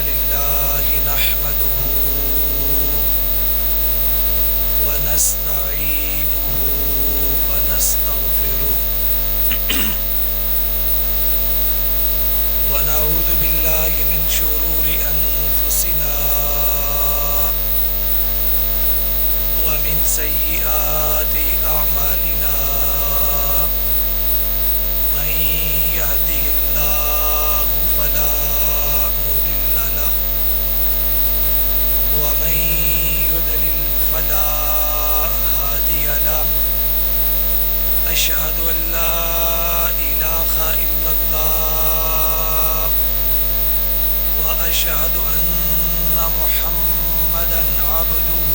لله نحمده ونستعينه ونستغفره ونعوذ بالله من شرور أنفسنا ومن سيئات أعمالنا من يهده الله فلا مضل له ومن يضلل فلا هادي له أشهد أن لا إله إلا الله وأشهد أن محمدا عبده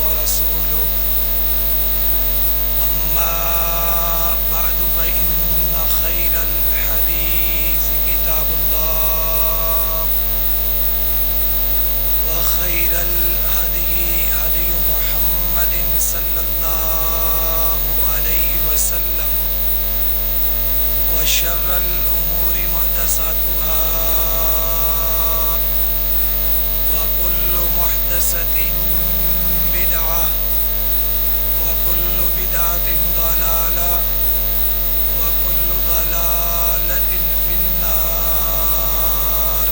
ورسوله أما بعد فإن خير الحديث كتاب الله وخير الهدي هدي محمد صلى الله عليه وسلم وشر الأمور محدثاتها وكل محدثة بدعة وكل بدعة ضلالة وكل ضلالة في النار.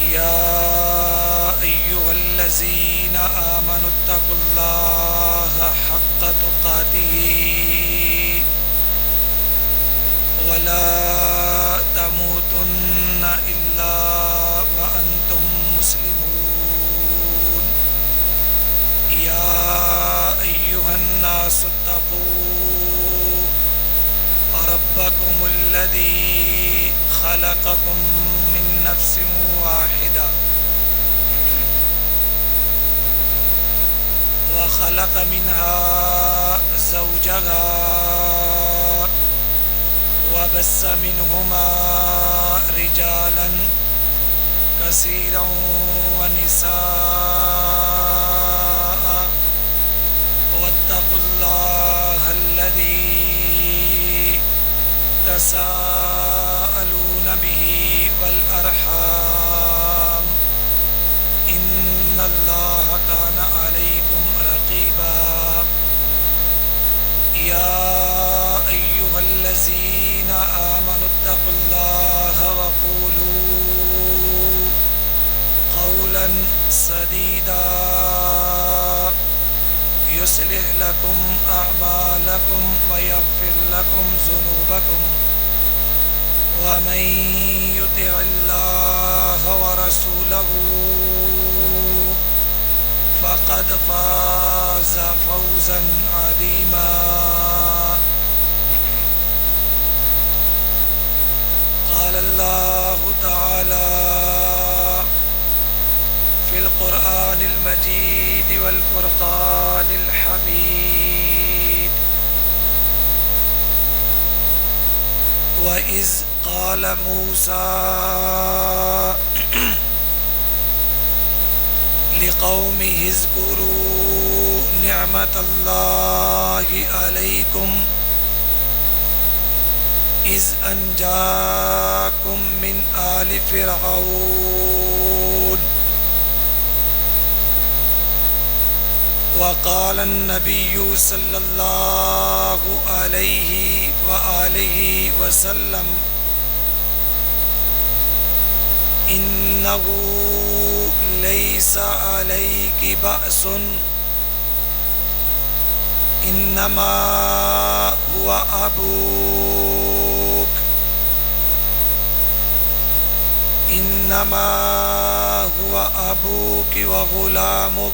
يا أيها الذين آمنوا اتقوا الله حق تقاته ولا تموتن إلا وأنتم مسلمون. يا أيها الناس اتقوا ربكم الذي خلقكم من نفس واحدة وخلق منها زوجها وبث منهما رجالا كثيرا ونساء واتقوا الله الذي تساءلون به والأرحام إن الله كان عليكم رقيبا. يا أيها الذين آمنوا اتقوا الله وقولوا قولا سديدا يصلح لكم أعمالكم ويغفر لكم ذنوبكم ومن يطع الله ورسوله فقد فاز فوزا عظيما. قال الله تعالى في القرآن المجيد والفرقان الحميد: وإذ قال موسى لقومه اذكروا نعمة الله عليكم إذ أنجاكم من آل فرعون وقال النبي صلى الله عليه وآله وسلم إنه ليس عليك بأس إنما هو أبوك إنما هو أبوك وغلامك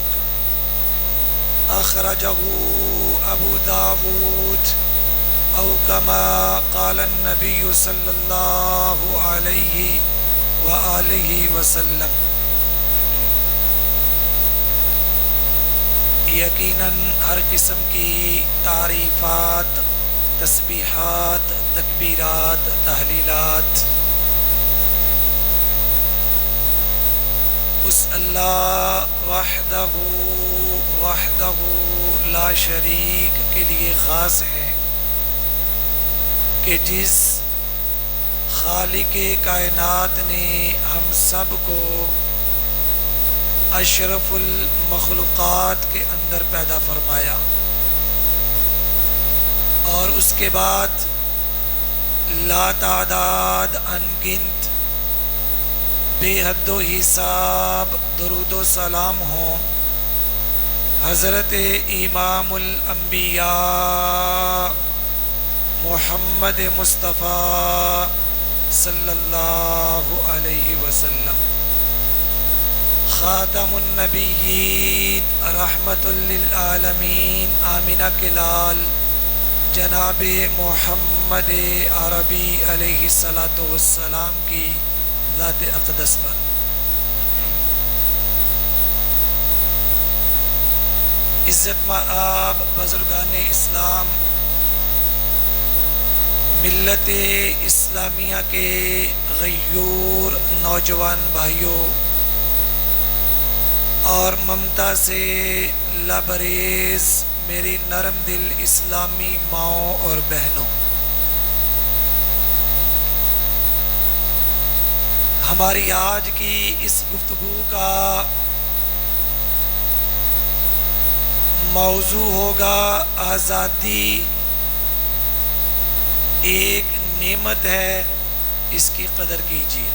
أخرجه أبو داود أو كما قال النبي صلى الله عليه وآلہ وسلم. یقیناً ہر قسم کی تعریفات، تسبیحات، تکبیرات، تحلیلات اس اللہ وحدہ لا شریک کے لیے خاص ہیں کہ جس خالق کائنات نے ہم سب کو اشرف المخلوقات کے اندر پیدا فرمایا، اور اس کے بعد لا تعداد انگنت بے حد و حساب درود و سلام ہوں حضرت امام الانبیاء محمد مصطفیٰ صلی اللہ علیہ وسلم، خاتم النبیین رحمت للعالمین آمنہ کے لال جناب محمد عربی علیہ الصلاۃ والسلام کی ذات اقدس پر۔ عزت مآب بزرگان اسلام، ملت اسلامیہ کے غیور نوجوان بھائیوں اور ممتا سے لبریز میری نرم دل اسلامی ماؤں اور بہنوں، ہماری آج کی اس گفتگو کا موضوع ہوگا آزادی ایک نعمت ہے، اس کی قدر کیجیے۔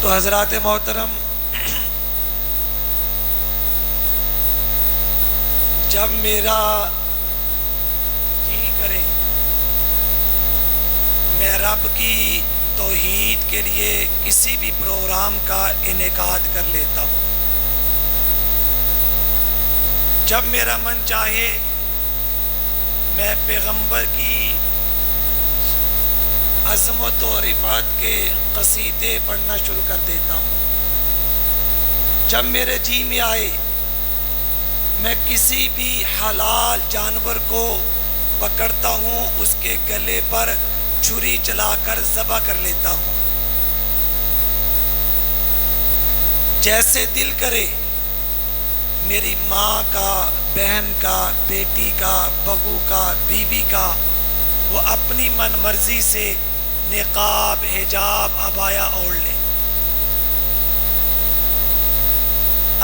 تو حضرات محترم، جب میرا جی کرے میں رب کی توحید کے لیے کسی بھی پروگرام کا انعقاد کر لیتا ہوں، جب میرا من چاہے میں پیغمبر کی عظمت و رفعت کے قصیدے پڑھنا شروع کر دیتا ہوں، جب میرے جی میں آئے میں کسی بھی حلال جانور کو پکڑتا ہوں، اس کے گلے پر چھری چلا کر ذبح کر لیتا ہوں، جیسے دل کرے میری ماں کا، بہن کا، بیٹی کا، بہو کا، بیوی کا وہ اپنی من مرضی سے نقاب، حجاب، عبایا اوڑھ لے۔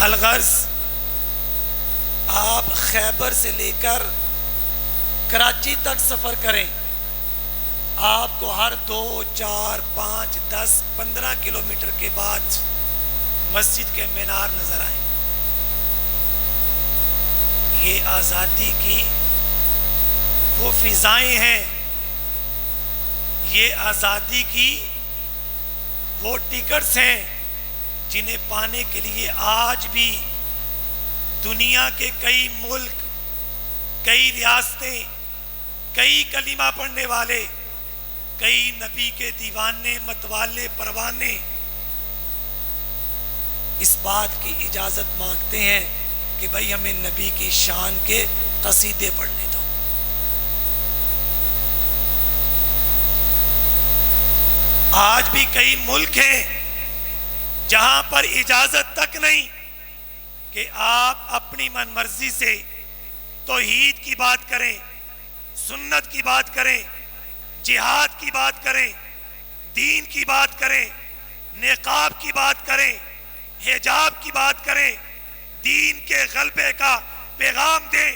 الغرض آپ خیبر سے لے کر کراچی تک سفر کریں، آپ کو ہر 2، 4، 5، 10، 15 کلومیٹر کے بعد مسجد کے مینار نظر آئیں۔ یہ آزادی کی وہ فضائیں ہیں، یہ آزادی کی وہ ٹکٹس ہیں جنہیں پانے کے لیے آج بھی دنیا کے کئی ملک، کئی ریاستیں، کئی کلمہ پڑھنے والے، کئی نبی کے دیوانے، متوالے، پروانے اس بات کی اجازت مانگتے ہیں کہ بھائی ہمیں نبی کی شان کے قصیدے پڑھنے دو۔ آج بھی کئی ملک ہیں جہاں پر اجازت تک نہیں کہ آپ اپنی من مرضی سے توحید کی بات کریں، سنت کی بات کریں، جہاد کی بات کریں، دین کی بات کریں، نقاب کی بات کریں، حجاب کی بات کریں، دین کے غلبے کا پیغام دیں۔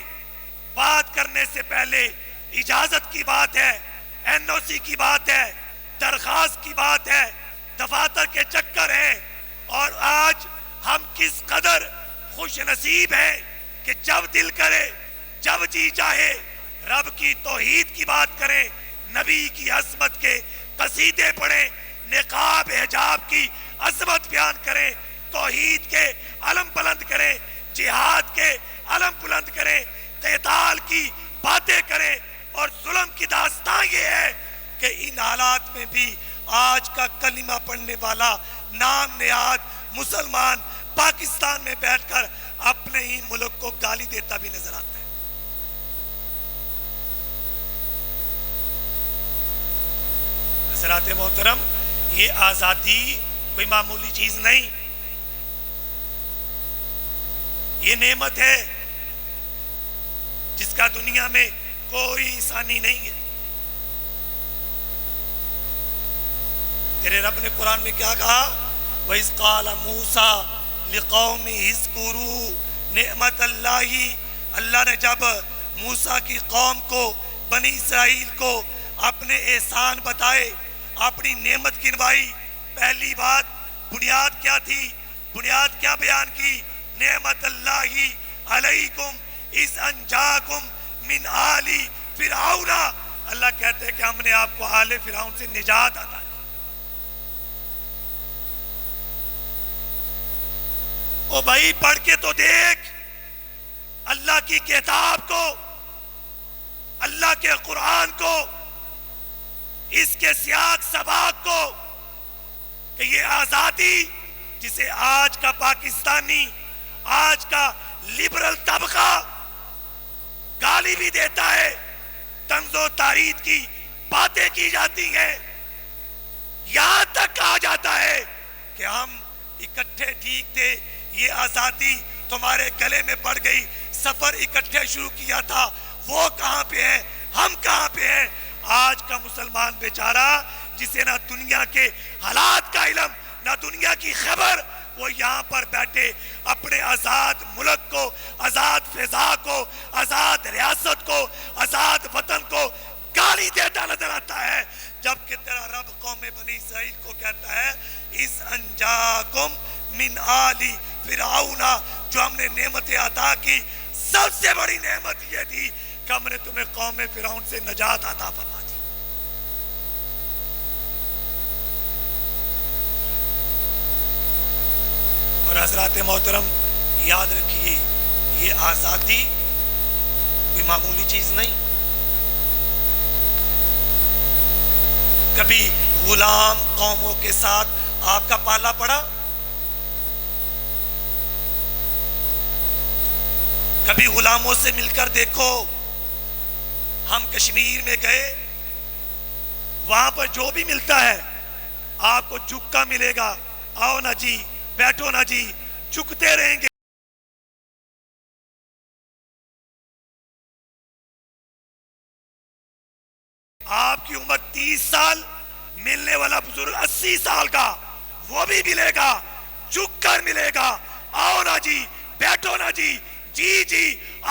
بات کرنے سے پہلے اجازت کی بات ہے، این او سی کی بات ہے، درخواست کی بات ہے، دفاتر کے چکر ہیں۔ اور آج ہم کس قدر خوش نصیب ہیں کہ جب دل کرے، جب جی چاہے رب کی توحید کی بات کریں، نبی کی عظمت کے قصیدے پڑھیں، نقاب حجاب کی عظمت بیان کریں، توحید کے علم بلند کریں، جہاد کے علم بلند کریں، قتال کی باتیں کریں۔ اور ظلم کی داستان یہ ہے کہ ان حالات میں بھی آج کا کلمہ پڑھنے والا نام نہاد مسلمان پاکستان میں بیٹھ کر اپنے ہی ملک کو گالی دیتا بھی نظر آتا ہے۔ حضرات محترم، یہ آزادی کوئی معمولی چیز نہیں، یہ نعمت ہے جس کا دنیا میں کوئی آسانی نہیں ہے. تیرے رب نے قرآن میں کیا کہا؟ وَإِذْ قَالَ مُوسَىٰ لِقَوْمِهِ اذْكُرُوا نعمت اللہ. اللہ نے جب موسیٰ کی قوم کو، بنی اسرائیل کو اپنے احسان بتائے، اپنی نعمت گنوائی، پہلی بات بنیاد کیا تھی؟ بنیاد کیا بیان کی؟ نعمت اللہ علیکم اذ انجاکم من آل فرعون. اللہ کہتے ہیں کہ ہم نے آپ کو آل فرعون سے نجات عطا کی. او بھائی پڑھ کے تو دیکھ اللہ کی کتاب کو، اللہ کے قرآن کو، اس کے سیاق سباق کو، کہ یہ آزادی جسے آج کا پاکستانی، آج کا لبرل طبقہ گالی بھی دیتا ہے، طنز و تاریخ کی باتیں کی جاتی ہیں، یہاں تک کہا جاتا ہے کہ ہم اکٹھے ٹھیک تھے، یہ آزادی تمہارے گلے میں پڑ گئی، سفر اکٹھے شروع کیا تھا، وہ کہاں پہ ہیں، ہم کہاں پہ ہیں؟ آج کا مسلمان بیچارہ جسے نہ دنیا کے حالات کا علم، نہ دنیا کی خبر، وہ یہاں پر بیٹھے اپنے آزاد ملک کو، آزاد فضا کو، آزاد ریاست کو، آزاد وطن کو گالی دیتا نظر آتا ہے، جبکہ تیرا رب قوم بنی اسرائیل کو کہتا ہے اِذْ أَنْجَاكُمْ مِنْ آلِ فرعون. جو ہم نے نعمتیں عطا کی، سب سے بڑی نعمت یہ تھی کہ ہم نے تمہیں قوم فرعون سے نجات عطا فرما دی. اور حضرات محترم یاد رکھیے، یہ آزادی کوئی معمولی چیز نہیں. کبھی غلام قوموں کے ساتھ آپ کا پالا پڑا؟ کبھی غلاموں سے مل کر دیکھو. ہم کشمیر میں گئے، وہاں پر جو بھی ملتا ہے آپ کو جھکا ملے گا، آؤ نا جی، بیٹھو نا جی، جھکتے رہیں گے. آپ کی عمر 30 سال، ملنے والا بزرگ 80 سال کا، وہ بھی ملے گا، جھک کر ملے گا، آؤ نا جی، بیٹھو نا جی، جی جی،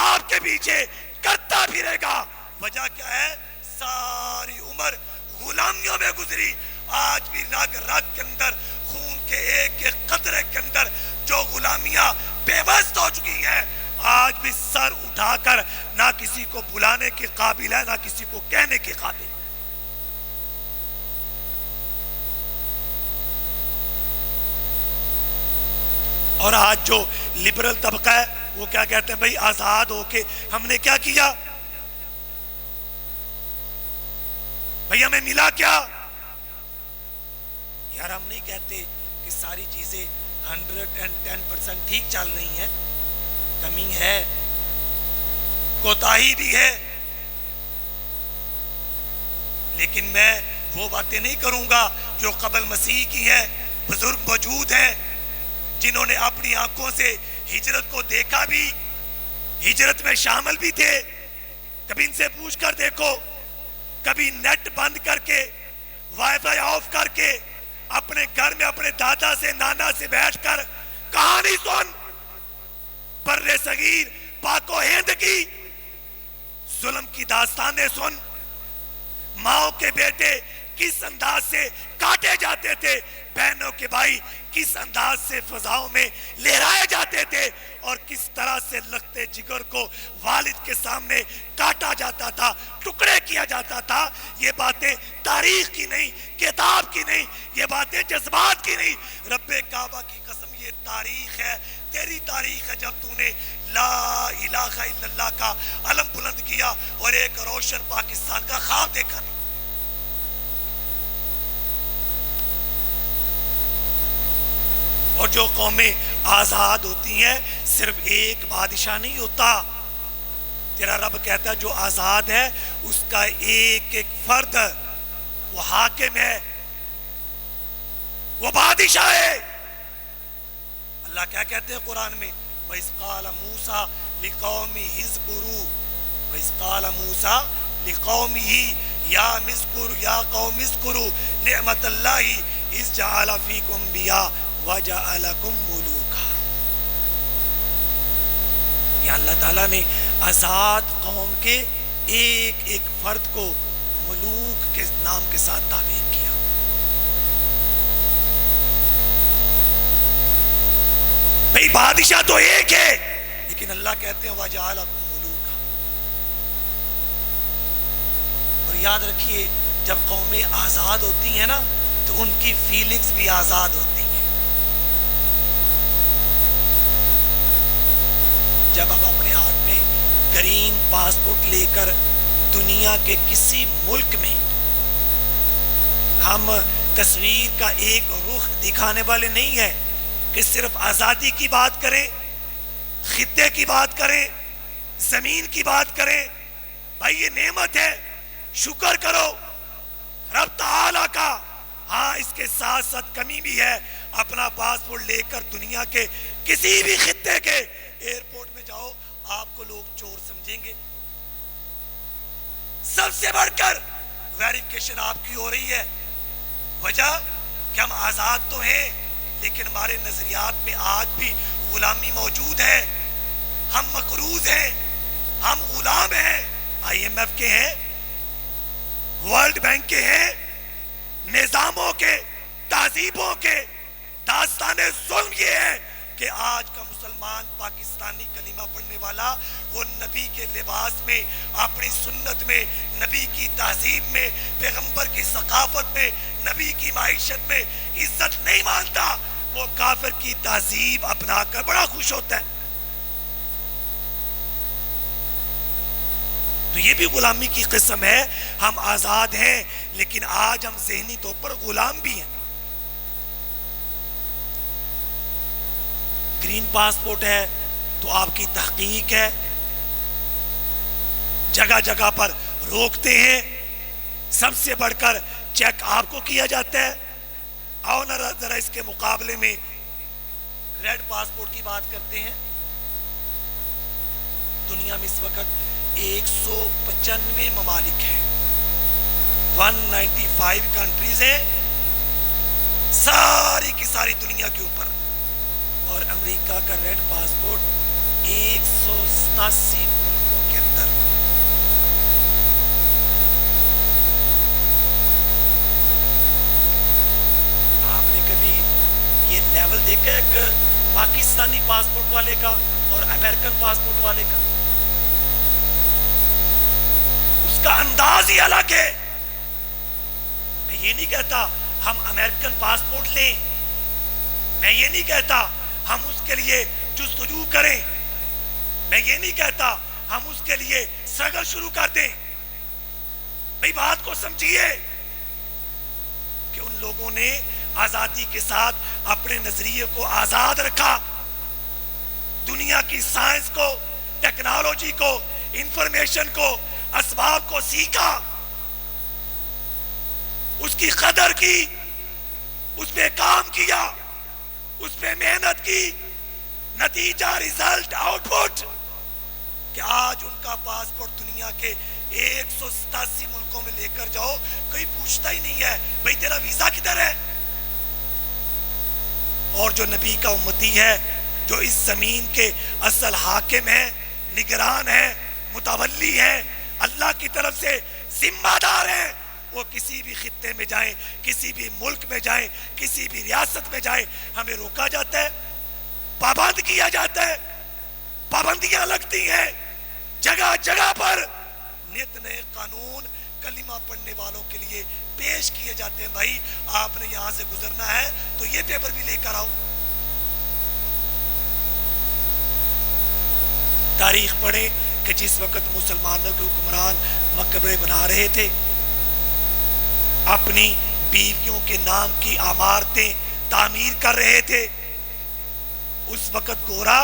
آپ کے پیچھے کرتا پھرے گا. وجہ کیا ہے؟ ساری عمر غلامیوں میں گزری. آج بھی رگ رگ کے اندر، خون کے ایک ایک قطرے کے اندر جو غلامیاں بے وست ہو چکی ہیں، آج بھی سر اٹھا کر نہ کسی کو بلانے کے قابل ہے، نہ کسی کو کہنے کے قابل ہے. اور آج جو لبرل طبقہ ہے وہ کیا کہتے ہیں؟ بھئی آزاد ہو کے ہم نے کیا کیا؟ بھئی ہمیں ملا کیا؟ یار ہم نہیں کہتے کہ ساری چیزیں 110% ٹھیک چل رہی ہیں، کمی ہے، کوتاہی بھی ہے، لیکن میں وہ باتیں نہیں کروں گا جو قبل مسیح کی ہیں. بزرگ موجود ہیں جنہوں نے اپنی آنکھوں سے ہجرت کو دیکھا بھی، ہجرت میں شامل بھی تھے. کبھی ان سے پوچھ کر دیکھو، کبھی نیٹ بند کر کے، وائی فائی آف کر کے، اپنے گھر میں اپنے دادا سے، نانا سے بیٹھ کر کہانی سن، بر صغیر پاک و ہند کی ظلم کی داستانیں سن. ماؤں کے بیٹے کس انداز سے کاٹے جاتے تھے، بہنوں کے بھائی کس انداز سے فضاؤں میں لہرائے جاتے تھے، اور کس طرح سے لختے جگر کو والد کے سامنے کاٹا جاتا تھا، ٹکڑے کیا جاتا تھا. یہ باتیں تاریخ کی نہیں، کتاب کی نہیں، یہ باتیں جذبات کی نہیں. رب کعبہ کی قسم یہ تاریخ ہے، تیری تاریخ ہے. جب تو نے لا الہ الا اللہ کا علم بلند کیا اور ایک روشن پاکستان کا خواب دیکھا. اور جو قومیں آزاد ہوتی ہیں صرف ایک بادشاہ نہیں ہوتا. تیرا رب کہتا ہے جو آزاد ہے اس کا ایک ایک فرد وہ حاکم ہے، وہ بادشاہ ہے. اللہ کیا کہتے ہیں قرآن میں؟ وَإِذْ قَالَ مُوسَىٰ لِقَوْمِهِ اذْكُرُوا وَإِذْ قَالَ مُوسَىٰ لِقَوْمِهِ يَا قَوْمِ اذْكُرُوا نِعْمَةَ اللَّهِ إِذْ جَعَلَ فِيكُمْ أَنْبِيَاءَ وَجَعَلَكُمْ مُلُوكًا. یا اللہ تعالیٰ نے آزاد قوم کے ایک ایک فرد کو ملوک کے نام کے ساتھ تعبیر کیا. بھئی بادشاہ تو ایک ہے لیکن اللہ کہتے ہیں وَجَعَلَكُمْ مُلُوكًا. اور یاد رکھیے جب قومیں آزاد ہوتی ہیں نا تو ان کی فیلنگز بھی آزاد ہوتی ہیں. جب ہم اپنے ہاتھ میں گرین پاسپورٹ لے کر دنیا کے کسی ملک میں ہم تصویر کا ایک رخ دکھانے والے نہیں ہیں کہ صرف آزادی کی بات کریں, خطے کی بات کریں, زمین کی بات کریں. بھائی یہ نعمت ہے, شکر کرو رب تعالیٰ کا. ہاں اس کے ساتھ ساتھ کمی بھی ہے. اپنا پاسپورٹ لے کر دنیا کے کسی بھی خطے کے ایئرپورٹ میں جاؤ, آپ کو لوگ چور سمجھیں گے. سب سے بڑھ کر ویریفیکیشن آپ کی ہو رہی ہے. وجہ کہ ہم آزاد تو ہیں لیکن ہمارے نظریات میں آج بھی غلامی موجود ہے. ہم مقروض ہیں, ہم غلام ہیں, IMF کے ہیں, ورلڈ بینک کے ہیں, نظاموں کے, تہذیبوں کے. داستان ظلم یہ ہے کہ آج کا مسلمان پاکستانی کلمہ پڑھنے والا وہ نبی کے لباس میں, اپنی سنت میں, نبی کی تہذیب میں, پیغمبر کی ثقافت میں, نبی کی معیشت میں عزت نہیں مانتا. وہ کافر کی تہذیب اپنا کر بڑا خوش ہوتا ہے. تو یہ بھی غلامی کی قسم ہے. ہم آزاد ہیں لیکن آج ہم ذہنی طور پر غلام بھی ہیں. گرین پاسپورٹ ہے تو آپ کی تحقیق ہے, جگہ جگہ پر روکتے ہیں, سب سے بڑھ کر چیک آپ کو کیا جاتا ہے. آؤ نا ذرا اس کے مقابلے میں ریڈ پاسپورٹ کی بات کرتے ہیں. دنیا میں اس وقت 195 ممالک ہیں, 195 کنٹریز ہیں ساری کی ساری دنیا کے اوپر. اور امریکہ کا ریڈ پاسپورٹ 187 ملکوں کے اندر. آپ نے کبھی یہ لیول دیکھا ایک پاکستانی پاسپورٹ والے کا اور امریکن پاسپورٹ والے کا؟ اس کا انداز ہی الگ ہے. میں یہ نہیں کہتا ہم امریکن پاسپورٹ لیں, میں یہ نہیں کہتا ہم اس کے لیے جستجو کریں, میں یہ نہیں کہتا ہم اس کے لیے سٹرگل شروع کر دیں. بھئی بات کو سمجھیے کہ ان لوگوں نے آزادی کے ساتھ اپنے نظریے کو آزاد رکھا, دنیا کی سائنس کو, ٹیکنالوجی کو, انفارمیشن کو, اسباب کو سیکھا, اس کی قدر کی, اس پہ کام کیا, اس پہ محنت کی. نتیجہ, ریزلٹ, آؤٹ پٹ کہ آج ان کا پاسپورٹ دنیا کے 187 ملکوں میں لے کر جاؤ, کوئی پوچھتا ہی نہیں ہے بھئی تیرا ویزا کدھر ہے. اور جو نبی کا امتی ہے, جو اس زمین کے اصل حاکم ہیں, نگران ہیں, متولی ہیں, اللہ کی طرف سے ذمہ دار ہیں, وہ کسی بھی خطے میں جائیں, کسی بھی ملک میں جائیں, کسی بھی ریاست میں جائیں, ہمیں روکا جاتا ہے, پابند کیا جاتا ہے, پابندیاں لگتی ہیں جگہ جگہ پر. نت نئے قانون کلمہ پڑھنے والوں کے لیے پیش کیے جاتے ہیں. بھائی آپ نے یہاں سے گزرنا ہے تو یہ پیپر بھی لے کر آؤ. تاریخ پڑھیں کہ جس وقت مسلمانوں کے حکمران مقبرے بنا رہے تھے, اپنی بیویوں کے نام کی عمارتیں تعمیر کر رہے تھے, اس وقت گورا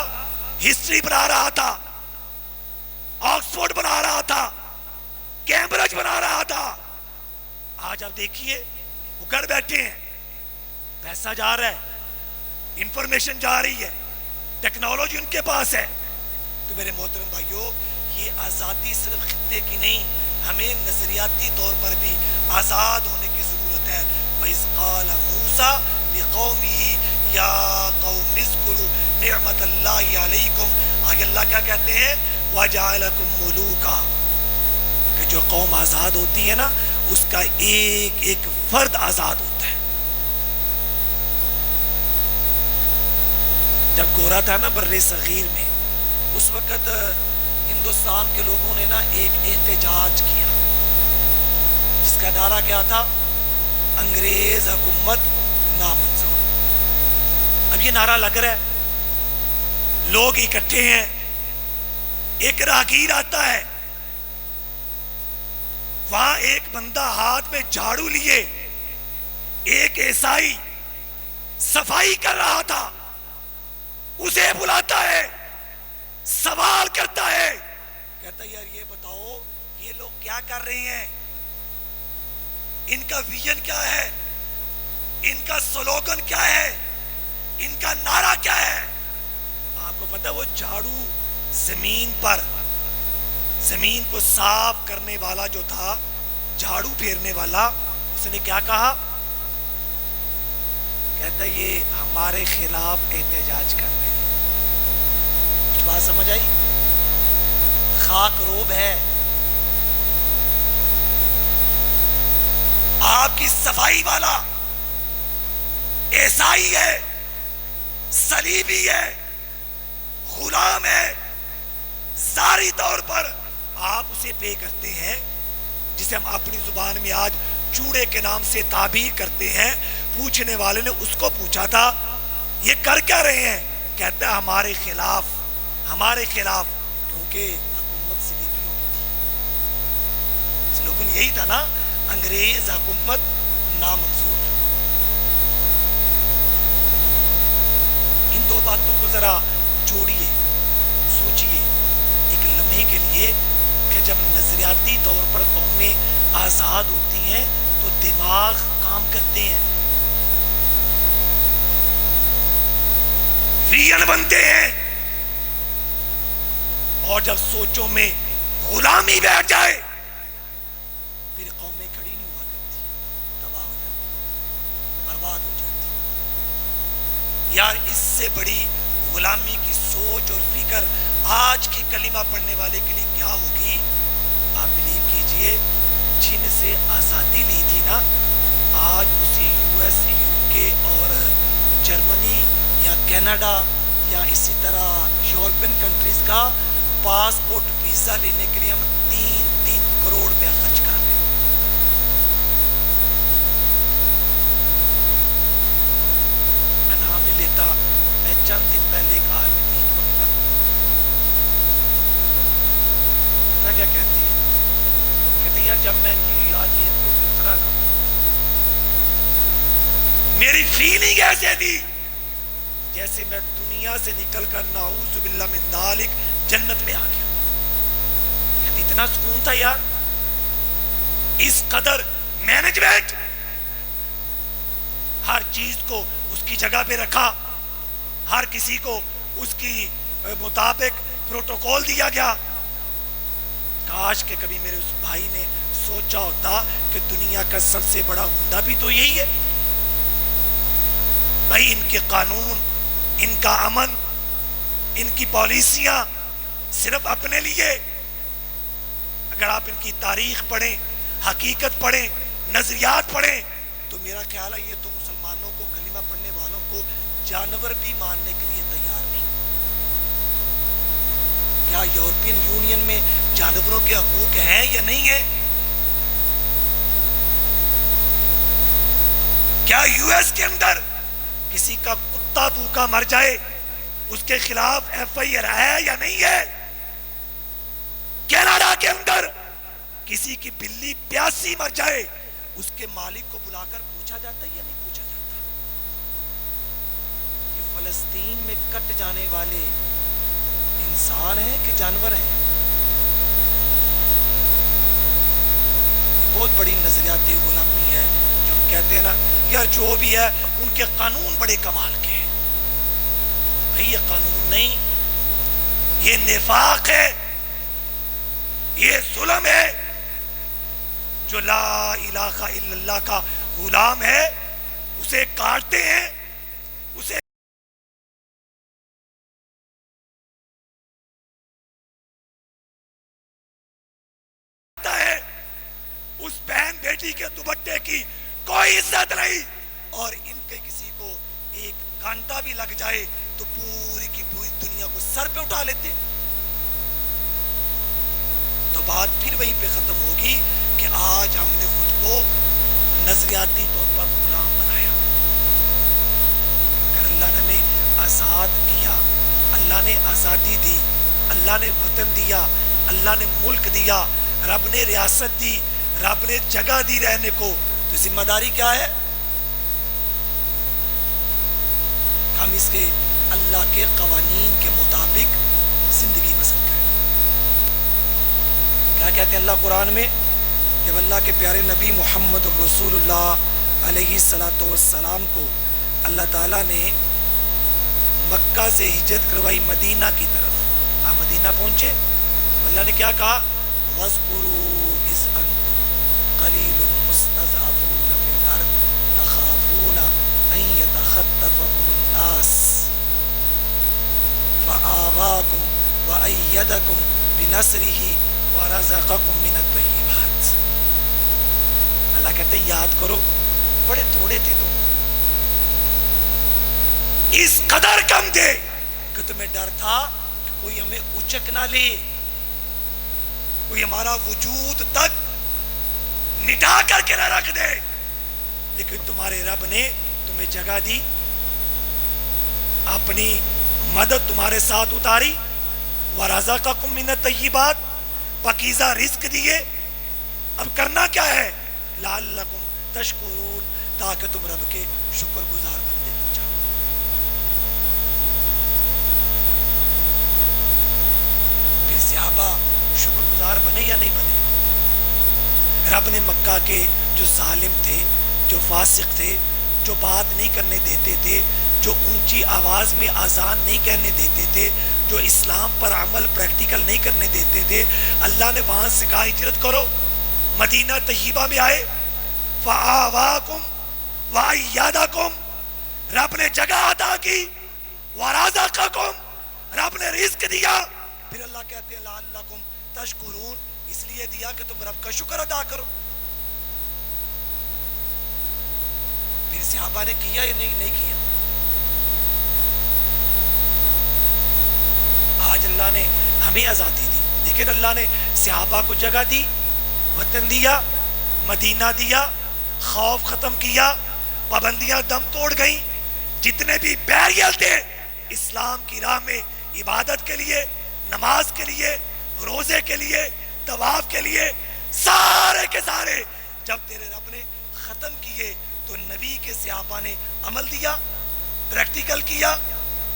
ہسٹری بنا رہا تھا, آکسفورڈ بنا رہا تھا, کیمبرج بنا رہا تھا. آج آپ دیکھیے وہ گھر بیٹھے ہیں, پیسہ جا رہا ہے, انفارمیشن جا رہی ہے, ٹیکنالوجی ان کے پاس ہے. تو میرے محترم بھائیوں, یہ آزادی صرف خطے کی نہیں، ہمیں نظریاتی طور پر بھی آزاد ہونے کی ضرورت ہے. وَإِذْ قَالَ مُوسَىٰ لِقَوْمِهِ يَا قَوْمِ اذْكُرُوا نِعْمَتَ اللَّهِ عَلَيْكُمْ. آگے اللہ کیا کہتے ہیں؟ وَجَعَلَكُمْ مُلُوكًا، کہ جو قوم آزاد ہوتی ہے نا اس کا ایک ایک فرد آزاد ہوتا ہے. جب گورا تھا نا بر صغیر میں، اس وقت ہندوستان کے لوگوں نے نا ایک احتجاج کیا جس کا نعرہ کیا تھا؟ انگریز حکومت نامنظور. اب یہ نعرہ لگ رہا ہے، لوگ اکٹھے ہیں، ایک راہگیر آتا ہے، وہاں ایک بندہ ہاتھ میں جھاڑو لیے، ایک عیسائی صفائی کر رہا تھا، اسے بلاتا ہے، سوال کرتا ہے، کہتا ہے یار یہ بتاؤ یہ لوگ کیا کر رہے ہیں، ان کا ویژن کیا ہے، ان کا سلوگن کیا ہے، ان کا نعرہ کیا ہے؟ آپ کو پتہ ہے وہ جھاڑو زمین پر، زمین کو صاف کرنے والا جو تھا، جھاڑو پھیرنے والا، اس نے کیا کہا؟ کہتا ہے یہ ہمارے خلاف احتجاج کر رہے ہیں. کچھ بات سمجھ آئی؟ خاک روب ہے. آپ کی صفائی والا عیسائی ہے، صلیبی ہے، غلام ہے، ظاہری طور پر آپ اسے پے کرتے ہیں، جسے ہم اپنی زبان میں آج چوڑے کے نام سے تعبیر کرتے ہیں. پوچھنے والے نے اس کو پوچھا تھا یہ کر کیا رہے ہیں؟ کہتا ہے ہمارے خلاف، ہمارے خلاف، کیونکہ حکومت صلیبیوں کی تھی. سلوگن یہی تھا نا، انگریز حکومت نامنظور. ان دو باتوں کو ذرا جوڑیے، سوچیے ایک لمحے کے لیے کہ جب نظریاتی طور پر قومیں آزاد ہوتی ہیں تو دماغ کام کرتے ہیں، ویژن بنتے ہیں، اور جب سوچوں میں غلامی بیٹھ جائے پھر قومیں کھڑی نہیں ہوا کرتی، تباہ ہو جاتی، برباد ہو جاتی. یار اس سے بڑی غلامی کی سوچ اور فکر آج کی کلمہ پڑھنے والے کے لیے کیا ہوگی؟ آپ بلیو کیجئے، جن سے آزادی لی تھی نا، آج اسی یو ایس، یو کے اور جرمنی یا کینیڈا یا اسی طرح یورپین کنٹریز کا پاسپورٹ ویزا لینے کے لیے ہم 3 کروڑ روپیہ خرچ کر رہے ہیں. میں نام نہیں لیتا، میں چند دن پہلے ایک آرمی دین کو ملا. پتہ کیا کہتے ہیں؟ کہتے ہیں یار جب میں نیو یارک ایئرپورٹ پہ اترا نا، میری فیلنگ ایسے تھی جیسے میں دنیا سے نکل کر نعوذ باللہ من ذالک جنت میں آ گیا. کہتے اتنا سکون تھا یار، اس قدر مینجمنٹ، ہر چیز کو اس کی جگہ پہ رکھا، ہر کسی کو اس کی مطابق پروٹوکول دیا گیا. کاش کہ کبھی میرے اس بھائی نے سوچا ہوتا کہ دنیا کا سب سے بڑا عمدہ بھی تو یہی ہے بھائی. ان کے قانون، ان کا امن، ان کی پالیسیاں صرف اپنے لیے. اگر آپ ان کی تاریخ پڑھیں، حقیقت پڑھیں، نظریات پڑھیں، تو میرا خیال ہے یہ تو مسلمانوں کو، کلمہ پڑھنے والوں کو جانور بھی ماننے کے لیے تیار نہیں. کیا یورپین یونین میں جانوروں کے حقوق ہیں یا نہیں ہیں؟ کیا یو ایس کے اندر کسی کا کتا بھوکا مر جائے اس کے خلاف ایف آئی آر ہے یا نہیں ہے؟ کینیڈا کے اندر کسی کی بلی پیاسی مر جائے اس کے مالک کو بلا کر پوچھا جاتا ہے یا نہیں پوچھا جاتا؟ یہ فلسطین میں کٹ جانے والے انسان ہیں کہ جانور ہیں؟ یہ بہت بڑی نظریاتی غلامی ہے جو ہم کہتے ہیں نا یار جو بھی ہے ان کے قانون بڑے کمال کے ہیں. بھئی یہ قانون نہیں، یہ نفاق ہے، یہ ظلم ہے. جو لا الہ الا اللہ کا غلام ہے اسے کاٹتے ہیں, اسے ہے, اس بہن بیٹی کے دوپٹے کی کوئی عزت نہیں, اور ان کے کسی کو ایک کانٹا بھی لگ جائے تو پوری کی پوری دنیا کو سر پہ اٹھا لیتے. تو بات پھر وہیں پہ ختم ہوگی کہ آج ہم نے خود کو نظریاتی طور پر غلام بنایا. اگر اللہ نے ہمیں آزاد کیا, اللہ نے آزادی دی, اللہ نے وطن دیا, اللہ نے ملک دیا, رب نے ریاست دی, رب نے جگہ دی رہنے کو, تو ذمہ داری کیا ہے؟ ہم اس کے اللہ کے قوانین کے مطابق زندگی بسر کریں. کیا کہتے ہیں اللہ قرآن میں؟ جب اللہ کے پیارے نبی محمد رسول اللہ علیہ السلام کو اللہ تعالیٰ نے مکہ سے ہجرت کروائی مدینہ کی طرف, آپ مدینہ پہنچے, اللہ نے کیا کہا؟ وَاذْكُرُوا إِذْ أَنْتُمْ قَلِيلٌ مُسْتَضْعَفُونَ فِي الْأَرْضِ تَخَافُونَ أَنْ يَتَخَطَّفَكُمُ النَّاسُ فَآوَاكُمْ وَأَيَّدَكُمْ بِنَصْرِهِ وَرَزَقَكُمْ مِنَ الطَّيِّبَاتِ. اللہ کہتے ہیں یاد کرو, بڑے تھوڑے تھے تم, اس قدر کم تھے کہ تمہیں ڈر تھا کہ کوئی ہمیں اچک نہ لے, کوئی ہمارا وجود تک مٹا کر کے نہ رکھ دے, لیکن تمہارے رب نے تمہیں جگہ دی, اپنی مدد تمہارے ساتھ اتاری, وَرَزَقَكُمْ مِنَ الطَّيِّبَاتِ, پاکیزہ رزق دیے. اب کرنا کیا ہے؟ لَعَلَّكُمْ تَشْكُرُونَ, تاکہ تم رب کے شکر گزار بندے بن جاؤ. پھر صحابہ شکر گزار بنے یا نہیں بنے؟ رب نے مکہ کے جو ظالم تھے, جو فاسق تھے, جو بات نہیں کرنے دیتے تھے, جو اونچی آواز میں اذان نہیں کہنے دیتے تھے, جو اسلام پر عمل پریکٹیکل نہیں کرنے دیتے تھے, اللہ نے وہاں سے کہا ہجرت کرو, مدینہ طیبہ میں آئے. فآواکم وأیدکم, رب نے جگہ عطا کی, ورزقکم, رب نے رزق دیا. پھر اللہ کہتے ہیں لعلکم تشکرون, اس لیے دیا کہ تم رب کا شکر ادا کرو. پھر صحابہ نے کیا یا نہیں کیا؟ آج اللہ نے ہمیں آزادی دی, لیکن اللہ نے صحابہ کو جگہ دی, وطن دیا, مدینہ دیا, خوف ختم کیا, پابندیاں دم توڑ گئیں. جتنے بھی بیریل تھے اسلام کی راہ میں عبادت کے لیے, نماز کے لیے, روزے کے لیے, طواف کے لیے, سارے کے سارے جب تیرے رب نے ختم کیے تو نبی کے صحابہ نے عمل دیا, پریکٹیکل کیا,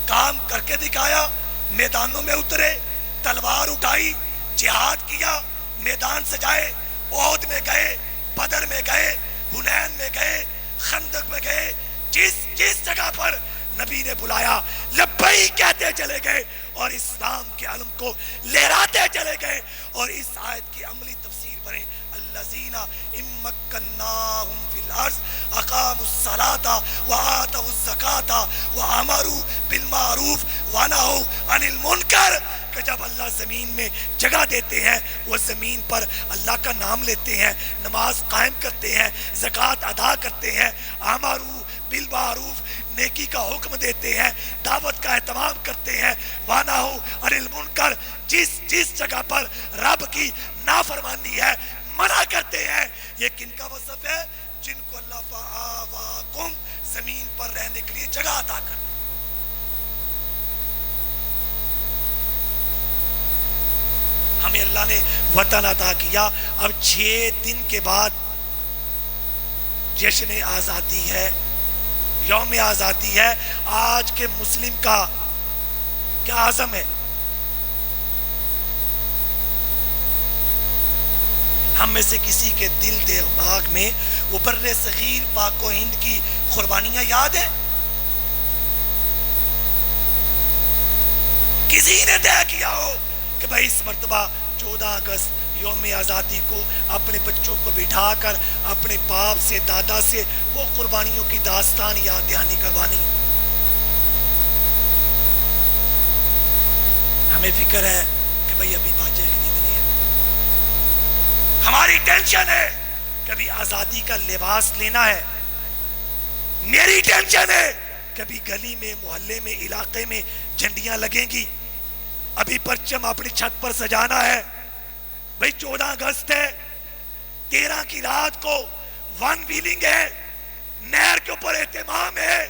کام کر کے دکھایا, میدانوں میں اترے, تلوار اٹھائی, جہاد کیا, میدان سجائے, احد میں گئے, بدر میں گئے, حنین میں گئے, خندق میں گئے, جس جگہ پر نبی نے بلایا لبیک کہتے چلے گئے اور اسلام کے علم کو لہراتے چلے گئے. اور اس آیت کی عملی تفسیر بنے الذین امکناہم فی الارض اقاموا الصلاۃ وآتوا الزکاۃ وامروا بالمعروف ونہوا عن المنکر, کہ جب اللہ زمین میں جگہ دیتے ہیں وہ زمین پر اللہ کا نام لیتے ہیں, نماز قائم کرتے ہیں, زکوٰۃ ادا کرتے ہیں, امروا بالمعروف نیکی کا حکم دیتے ہیں, دعوت کا اہتمام کرتے ہیں, وانہوا عن المنکر جس جگہ پر رب کی نافرمانی ہے منع کرتے ہیں. یہ کن کا وصف ہے؟ جن کو اللہ فآواکم زمین پر رہنے کے لیے جگہ عطا کرتا. ہمیں اللہ نے وطن عطا کیا. اب 6 دن کے بعد جشن آزادی ہے, یوم آزادی ہے. آج کے مسلم کا کیا عزم ہے؟ ہم میں سے کسی کے دل دماغ میں وہ بر صغیر پاک و ہند کی قربانیاں یاد ہیں؟ کسی نے طے کیا ہو کہ بھائی اس مرتبہ 14 اگست یوم آزادی کو اپنے بچوں کو بٹھا کر اپنے باپ سے دادا سے وہ قربانیوں کی داستان یاد دہانی کروانی. ہمیں فکر ہے کہ بھئی ابھی باجے خریدنے ہیں. ہماری ٹینشن ہے کبھی آزادی کا لباس لینا ہے. میری ٹینشن ہے کبھی گلی میں محلے میں علاقے میں جھنڈیاں لگیں گی. ابھی پرچم اپنی چھت پر سجانا ہے. بھئی 14 اگست ہے, 13 کی رات کو ون ویلنگ ہے, نہر کے اوپر اہتمام ہے,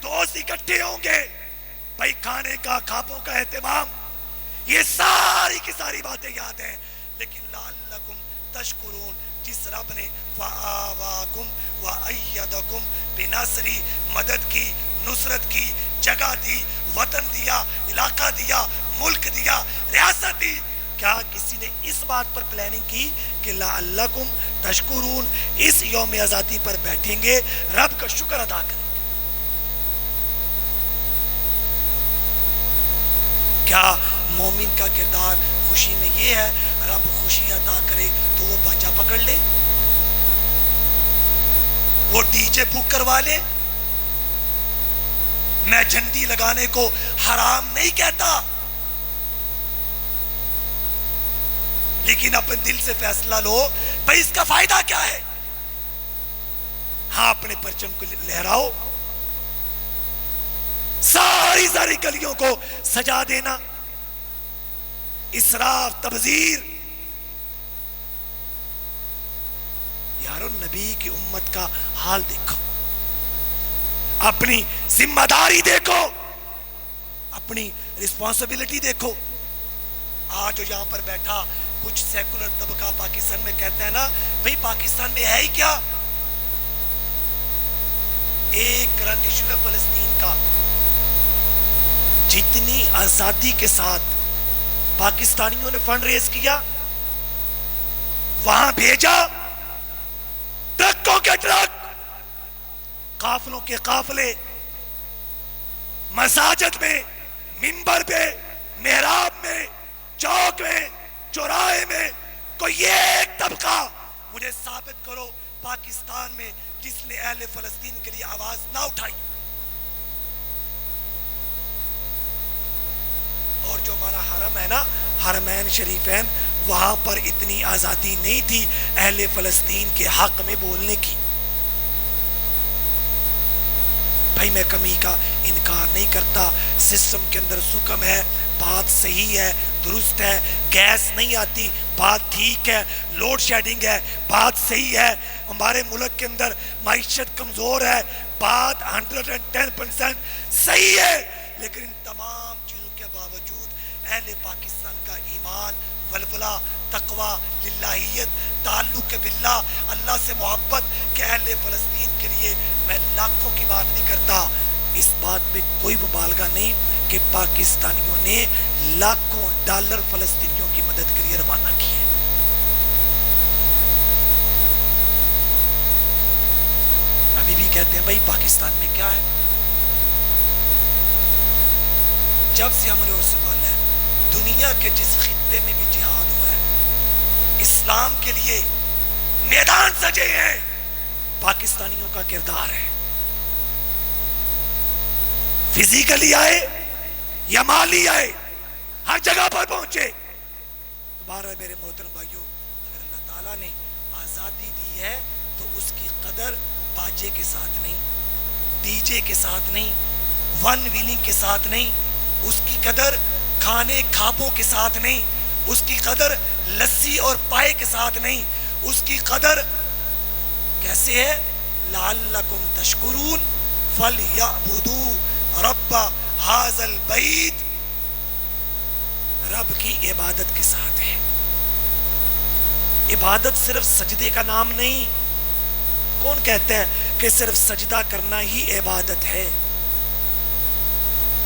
دوست اکٹھے ہوں گے, بھئی کھانے کا کھاپوں کا اہتمام, یہ ساری کی ساری باتیں یاد ہیں. لیکن لعلکم تشکرون, جس رب نے فآواکم وأیدکم بنصری, مدد کی, نصرت کی, جگہ دی, وطن دیا, علاقہ دیا, ملک دیا, ریاست دی, کیا کسی نے اس بات پر پلاننگ کی کہ لعلکم تشکرون, اس یوم آزادی پر بیٹھیں گے, رب کا شکر ادا کریں گے؟ کیا مومن کا کردار خوشی میں یہ ہے رب خوشی عطا کرے تو وہ باجا پکڑ لے, وہ ڈی جے بک کروا لے؟ میں جھنڈی لگانے کو حرام نہیں کہتا, لیکن اپنے دل سے فیصلہ لو بھئی اس کا فائدہ کیا ہے. ہاں اپنے پرچم کو لہراؤ, ساری گلیوں کو سجا دینا, اسراف تبذیر. یارو نبی کی امت کا حال دیکھو, اپنی ذمہ داری دیکھو, اپنی رسپانسبلٹی دیکھو. آج جو یہاں پر بیٹھا کچھ سیکولر طبقہ پاکستان میں کہتا ہے نا بھئی پاکستان میں ہے ہی کیا, ایک کرنٹ ایشو ہے فلسطین کا. جتنی آزادی کے ساتھ پاکستانیوں نے فنڈ ریز کیا, وہاں بھیجا, ٹرکوں کے ٹرک, قافلوں کے قافلے, مساجد میں, منبر پہ, محراب میں, چوک میں, چوراہے میں, کوئی ایک طبقہ مجھے ثابت کرو پاکستان میں جس نے اہل فلسطین کے لیے آواز نہ اٹھائی. اور جو ہمارا حرم ہے نا, حرمین شریفین, وہاں پر اتنی آزادی نہیں تھی اہل فلسطین کے حق میں بولنے کی. بھائی میں کمی کا انکار نہیں کرتا, سسٹم کے اندر سکم ہے, بات صحیح ہے, درست ہے, گیس نہیں آتی, بات ٹھیک ہے, لوڈ شیڈنگ ہے, بات صحیح ہے, ہمارے ملک کے اندر معیشت کمزور ہے, بات 110% صحیح ہے. لیکن ان تمام چیزوں کے باوجود اہل پاکستان کا ایمان, ولولہ, تقوی, للہیت, تعلق باللہ, اللہ سے محبت, کہ اہل فلسطین کے لیے میں لاکھوں کی بات نہیں کرتا, اس بات میں کوئی مبالغہ نہیں کہ پاکستانیوں نے لاکھوں ڈالر فلسطینیوں کی مدد کے لیے روانہ کیے. ابھی بھی کہتے ہیں بھائی پاکستان میں کیا ہے. جب سے ہم نے سنبھالا ہے, دنیا کے جس خطے میں بھی جہاد ہوا ہے, اسلام کے لیے میدان سجے ہیں, پاکستانیوں کا کردار ہے. فزیکلی آئے یا مالی آئے, ہر جگہ پر پہنچے. دوبارہ میرے محترم بھائیوں, اگر اللہ تعالیٰ نے آزادی دی ہے تو اس کی قدر باجے کے ساتھ نہیں, ڈی جے کے ساتھ نہیں, ون ویلنگ کے ساتھ نہیں, اس کی قدر کھانے کھاپوں کے ساتھ نہیں, اس کی قدر لسی اور پائے کے ساتھ نہیں, اس کی قدر کیسے ہے؟ لعلکم تشکرون فلیعبدوا رب ھذا البیت, رب کی عبادت کے ساتھ ہے. عبادت صرف سجدے کا نام نہیں. کون کہتا ہے کہ صرف سجدہ کرنا ہی عبادت ہے؟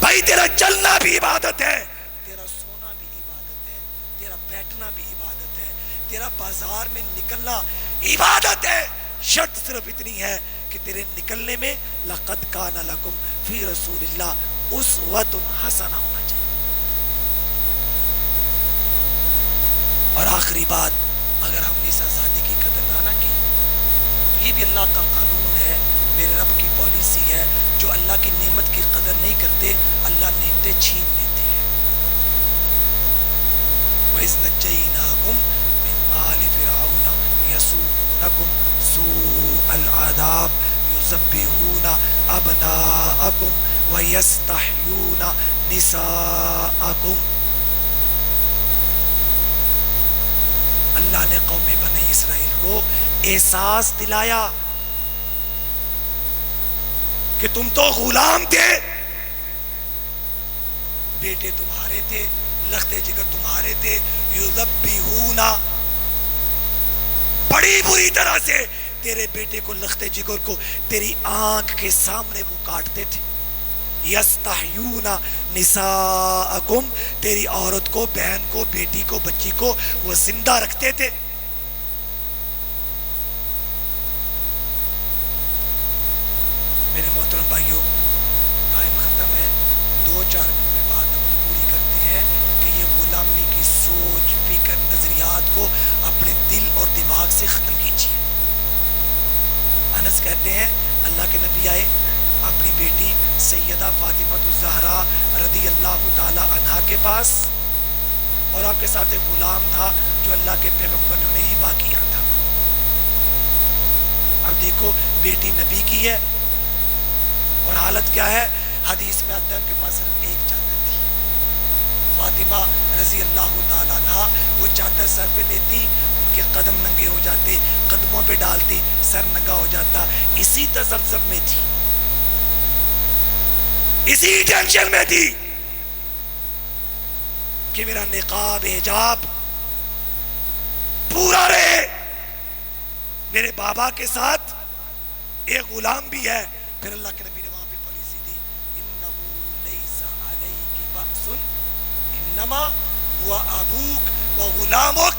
بھائی تیرا چلنا بھی عبادت ہے, تیرا سونا بھی عبادت ہے, تیرا بیٹھنا بھی عبادت ہے, تیرا بازار میں نکلنا عبادت ہے. شرط صرف اتنی ہے کہ تیرے نکلنے میں لقد کان لکم فی رسول اللہ اسوۃ حسنہ ہونا چاہیے. اور آخری بات، اگر ہم نے اس آزادی کی قدر نہ کی تو یہ بھی اللہ کا قانون ہے، میرے رب کی پالیسی ہے، جو اللہ کی نعمت کی قدر نہیں کرتے اللہ نعمتیں چھین لیتے ہیں۔ وَإِذْ نَجَّيْنَاكُمْ مِنْ آلِ فِرْعَوْنَ يَسُومُونَكُمْ سُوءَ الْعَذَابِ يُذَبِّحُونَ أَبْنَاءَكُمْ وَيَسْتَحْيُونَ نِسَاءَكُمْ۔ اللہ نے قوم بنی اسرائیل کو احساس دلایا کہ تم تو غلام تھے، بیٹے تمہارے تھے، لختے جگر تمہارے تھے، یذبحون، بڑی بری طرح سے تیرے بیٹے کو، لختے جگر کو تیری آنکھ کے سامنے وہ کاٹتے تھے۔ یستحیون نساءکم، تیری عورت کو، بہن کو، بیٹی کو، بچی کو وہ زندہ رکھتے تھے۔ میرے محترم بھائیوں، ٹائم ختم ہے، 2-4 منٹ میں بات اپنی پوری کرتے ہیں کہ یہ غلامی کی سوچ، فکر، نظریات کو اپنے دل اور دماغ سے ختم کیجیے۔ انس کہتے ہیں اللہ کے نبی آئے اپنی بیٹی سیدہ فاطمہ الزہرا رضی اللہ تعالی عنہا کے پاس، اور آپ کے ساتھ ایک غلام تھا جو اللہ کے پیغمبر نے انہیں ہبا کیا تھا۔ اب دیکھو بیٹی نبی کی ہے اور حالت کیا ہے، حدیث میں آتا ہے ان کے پاس صرف ایک چادر تھی۔ فاطمہ رضی اللہ تعالیٰ عنہ وہ چادر سر پہ لیتی، ان کے قدم ننگے ہو جاتے، قدموں پہ ڈالتی، سر ننگا ہو جاتا، اسی تذبذب میں تھی، اسی ٹینشن میں تھی کہ میرا نقاب حجاب پورا رہے۔ میرے بابا کے ساتھ ایک غلام بھی ہے۔ پھر اللہ کے نبی نے وہاں پہ پالیسی دی، انہو لیس علیک بأس انما ہوا ابوک و غلامک۔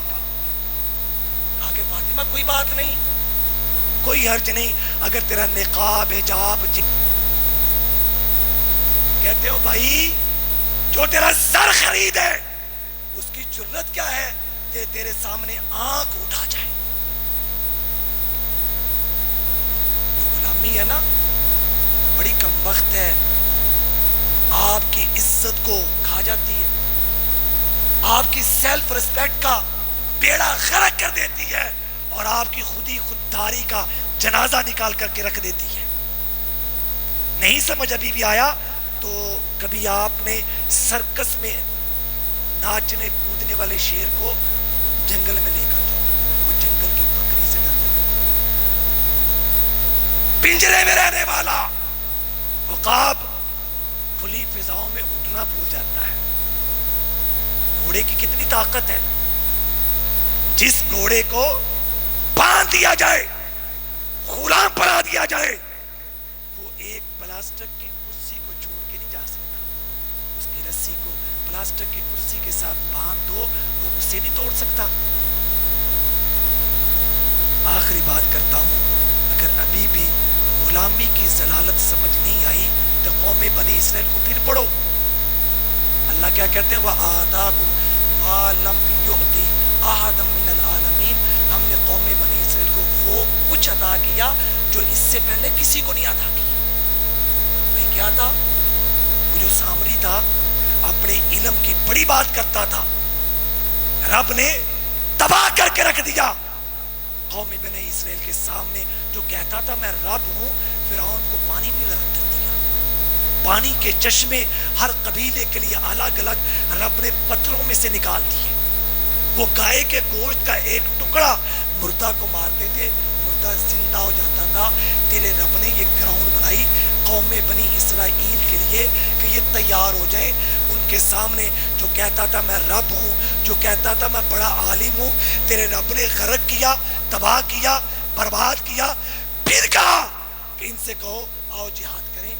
کہا کہ فاطمہ کوئی بات نہیں، کوئی حرج نہیں اگر تیرا نقاب حجاب، کہتے ہو بھائی جو تیرا سر خرید ہے اس کی جرت کیا ہے کہ تیرے سامنے آنکھ اٹھا جائے۔ جو غلامی ہے نا بڑی کمبخت ہے، آپ کی عزت کو کھا جاتی ہے، آپ کی سیلف ریسپیکٹ کا بیڑا غرق کر دیتی ہے، اور آپ کی خودی خودداری کا جنازہ نکال کر کے رکھ دیتی ہے۔ نہیں سمجھ ابھی بھی آیا تو کبھی آپ نے سرکس میں ناچنے کودنے والے شیر کو جنگل میں لے کر جاؤ، وہ جنگل کی بکری سے ڈر جاتا، پنجرے میں رہنے والا عقاب کھلی فضاؤں میں اٹھنا بھول جاتا ہے۔ گھوڑے کی کتنی طاقت ہے، جس گھوڑے کو باندھ دیا جائے، غلام بنا دیا جائے، وہ ایک پلاسٹک کی کرسی کو چھوڑ کے نہیں جا سکتا۔ اس کی رسی کو پلاسٹک کی کرسی کے ساتھ باندھ دو، وہ اسے نہیں توڑ سکتا۔ آخری بات کرتا ہوں، اگر ابھی بھی غلامی کی ضلالت سمجھ نہیں آئی تو قوم بنی اسرائیل کو پھر پڑھو۔ اللہ کیا کہتے ہیں، وَآتَاكُمْ مَا لَمْ يُؤْتِ أَحَدًا مِّنَ الْعَالَمِينَ، ہم نے قوم بنی اسرائیل کو وہ کچھ عطا کیا جو اس سے پہلے کسی کو نہیں عطا کیا۔ بھئی کیا تھا؟ وہ جو سامری تھا اپنے علم کی بڑی بات کرتا تھا، رب نے تباہ کر کے رکھ دیا۔ قوم بنی اسرائیل کے سامنے جو کہتا تھا میں رب ہوں، فرعون کو پانی میں غرق کر دیا۔ پانی کے چشمے ہر قبیلے کے لیے الگ الگ رب نے پتھروں میں سے نکال دیے۔ وہ گائے کے گوشت کا ایک ٹکڑا مردہ کو مارتے تھے، مردہ زندہ ہو جاتا تھا۔ تیرے رب نے یہ گراؤنڈ بنائی قوم بنی اسرائیل کے لیے کہ یہ تیار ہو جائیں ان کے سامنے۔ جو کہتا تھا میں رب ہوں، جو کہتا تھا میں بڑا عالم ہوں، تیرے رب نے غرق کیا، تباہ کیا، برباد کیا۔ پھر کہا کہ ان سے کہو آؤ جہاد کریں،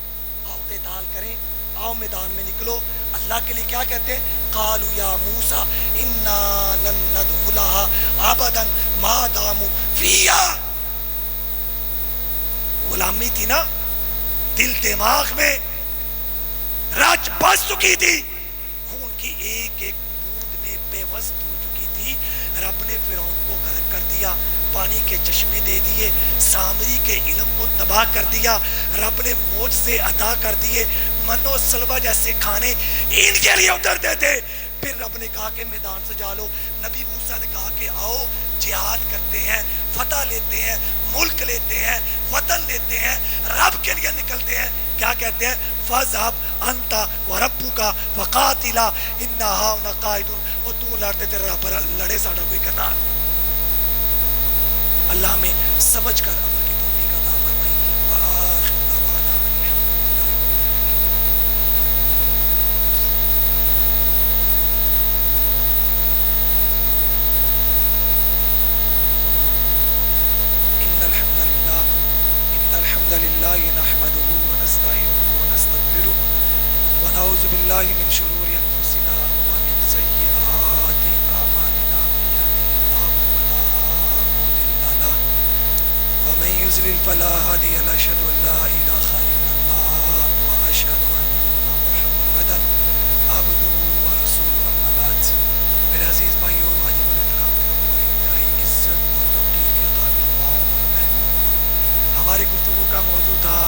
آؤ قتال کریں، آؤ میدان میں نکلو۔ اللہ کے لیے کیا کہتے ہیں، قالوا یا موسیٰ انا لن ندخلها ابدا ما داموا فیہا۔ غلامی تھی نا، دل دماغ میں رچ بس چکی تھی، خون کی ایک ایک بوند میں بے وست ہو چکی تھی۔ رب نے فرعون کو غرق کر دیا، پانی کے چشمے دے دیے، سامری کے علم کو تباہ کر دیا، رب نے معجزے عطا کر دیے، من و سلوہ جیسے کھانے ان کے لیے اترتے تھے۔ پھر رب نے کہا کہ میدان سجا لو، نبی موسیٰ نے کہا کہ آؤ جہاد کرتے ہیں، فتح لیتے ہیں، ملک لیتے ہیں، وطن لیتے ہیں، رب کے لیے نکلتے ہیں۔ کیا کہتے ہیں؟ فَاذْهَبْ أَنْتَ وَرَبُّكَ فَقَاتِلَا إِنَّا هَاهُنَا قَاعِدُونَ۔ اور تو لڑتے تیرے رب پر لڑے، ساڑھا کوئی کرنا۔ اللہ ہمیں سمجھ کر عمل کی توفیق عطا فرمائے۔ وآخر دعوانا الحمدللہ۔ إن الحمد لله نحمده ونستعينه ونستغفره ونعوذ بالله من شرور أنفسنا ومن سيئات أعمالنا، من يهده الله فلا مضل له ومن يضلل فلا هادي له، أشهد أن لا إله إلا الله وأشهد أن محمدا عبده ورسوله، أما بعد۔ میرے عزیز بھائیو، واجب الاحترام اور انتہائی عزت اور توقیر کے قابل ماؤں اور بہنوں، ہماری گفتگو کا موضوع تھا